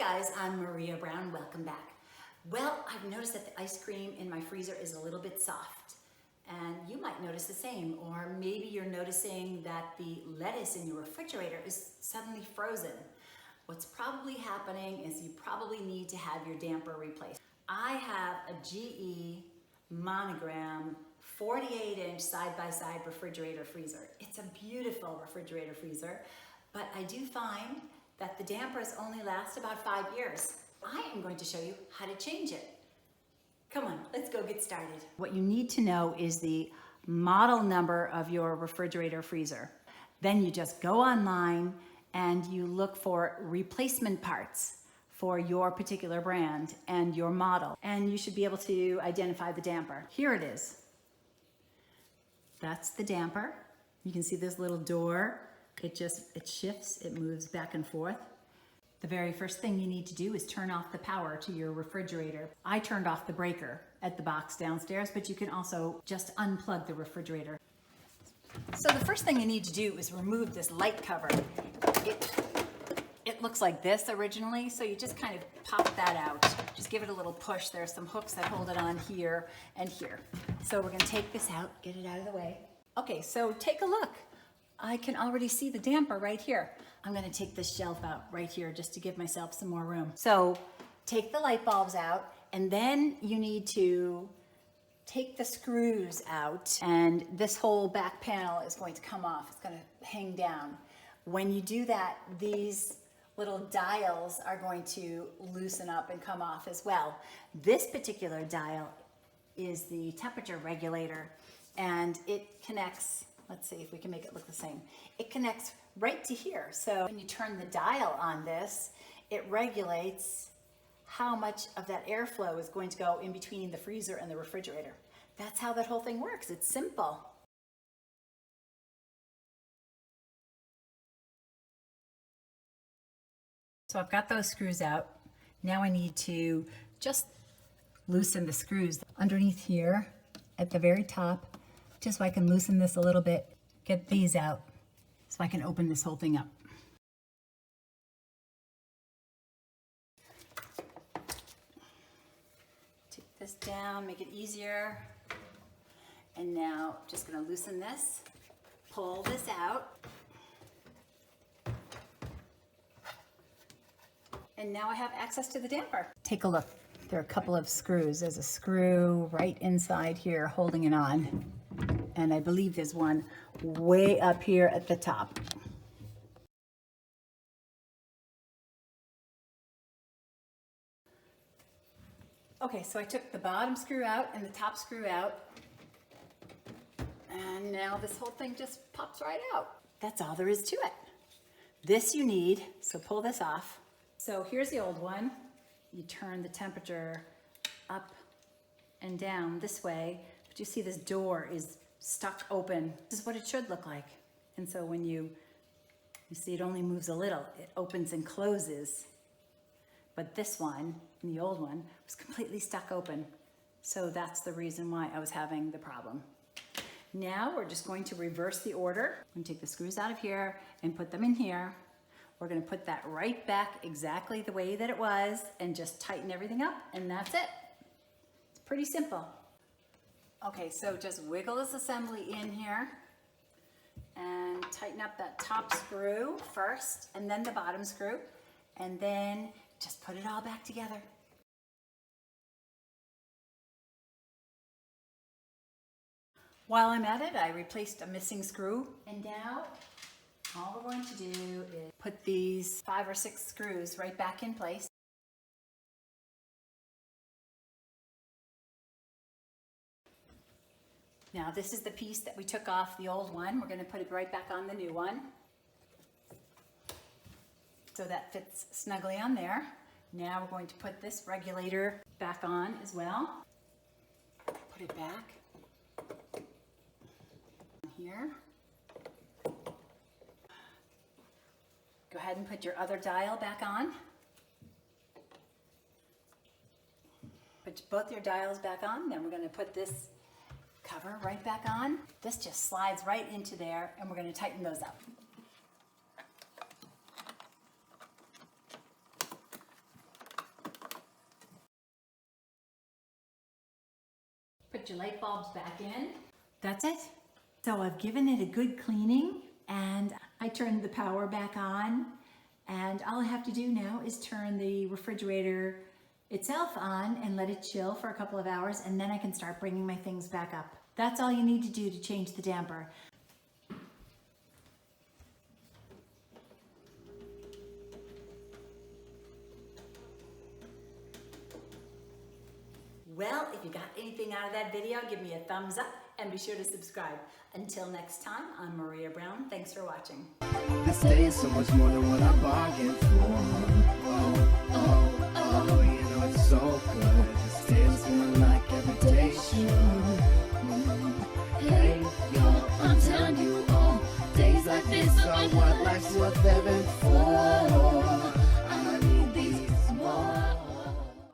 guys, I'm Maria Brown. Welcome back. Well, I've noticed that the ice cream in my freezer is a little bit soft, and you might notice the same, or maybe you're noticing that the lettuce in your refrigerator is suddenly frozen. What's probably happening is you probably need to have your damper replaced. I have a GE Monogram 48-inch side-by-side refrigerator freezer. It's a beautiful refrigerator freezer, but I do find that the dampers only last about 5 years. I am going to show you how to change it. Come on, let's go get started. What you need to know is the model number of your refrigerator freezer. Then you just go online and you look for replacement parts for your particular brand and your model. And you should be able to identify the damper. Here it is. That's the damper. You can see this little door. It shifts, it moves back and forth. The very first thing you need to do is turn off the power to your refrigerator. I turned off the breaker at the box downstairs, but you can also just unplug the refrigerator. So the first thing you need to do is remove this light cover. It looks like this originally, so you just kind of pop that out. Just give it a little push. There's some hooks that hold it on here and here. So we're gonna take this out, get it out of the way. Okay, so take a look. I can already see the damper right here. I'm gonna take this shelf out right here just to give myself some more room. So take the light bulbs out, and then you need to take the screws out, and this whole back panel is going to come off. It's gonna hang down. When you do that, these little dials are going to loosen up and come off as well. This particular dial is the temperature regulator, and it connects, let's see if we can make it look the same. It connects right to here. So when you turn the dial on this, it regulates how much of that airflow is going to go in between the freezer and the refrigerator. That's how that whole thing works. It's simple. So I've got those screws out. Now I need to just loosen the screws underneath here at the very top, just so I can loosen this a little bit, get these out so I can open this whole thing up. Take this down, make it easier. And now I'm just gonna loosen this, pull this out. And now I have access to the damper. Take a look. There are a couple of screws. There's a screw right inside here holding it on. And I believe there's one way up here at the top. Okay, so I took the bottom screw out and the top screw out. And now this whole thing just pops right out. That's all there is to it. This you need, so pull this off. So here's the old one. You turn the temperature up and down this way, but you see this door is stuck open. This is what it should look like. And so when you see it only moves a little, it opens and closes. But this one, the old one, was completely stuck open. So that's the reason why I was having the problem. Now we're just going to reverse the order. I'm gonna take the screws out of here and put them in here. We're gonna put that right back exactly the way that it was and just tighten everything up, and that's it. It's pretty simple. Okay, so just wiggle this assembly in here and tighten up that top screw first and then the bottom screw, and then just put it all back together. While I'm at it, I replaced a missing screw, and now all we're going to do is put these 5 or 6 screws right back in place. Now this is the piece that we took off the old one. We're going to put it right back on the new one. So that fits snugly on there. Now we're going to put this regulator back on as well. Put it back here. Go ahead and put your other dial back on. Put both your dials back on, then we're going to put this cover right back on. This just slides right into there, and we're going to tighten those up. put your light bulbs back in. That's it. So I've given it a good cleaning and I turned the power back on, and all I have to do now is turn the refrigerator itself on and let it chill for a couple of hours, and then I can start bringing my things back up. That's all you need to do to change the damper. Well, if you got anything out of that video, give me a thumbs up and be sure to subscribe. Until next time, I'm Maria Brown. Thanks for watching. This day is so much more than what I bargained for.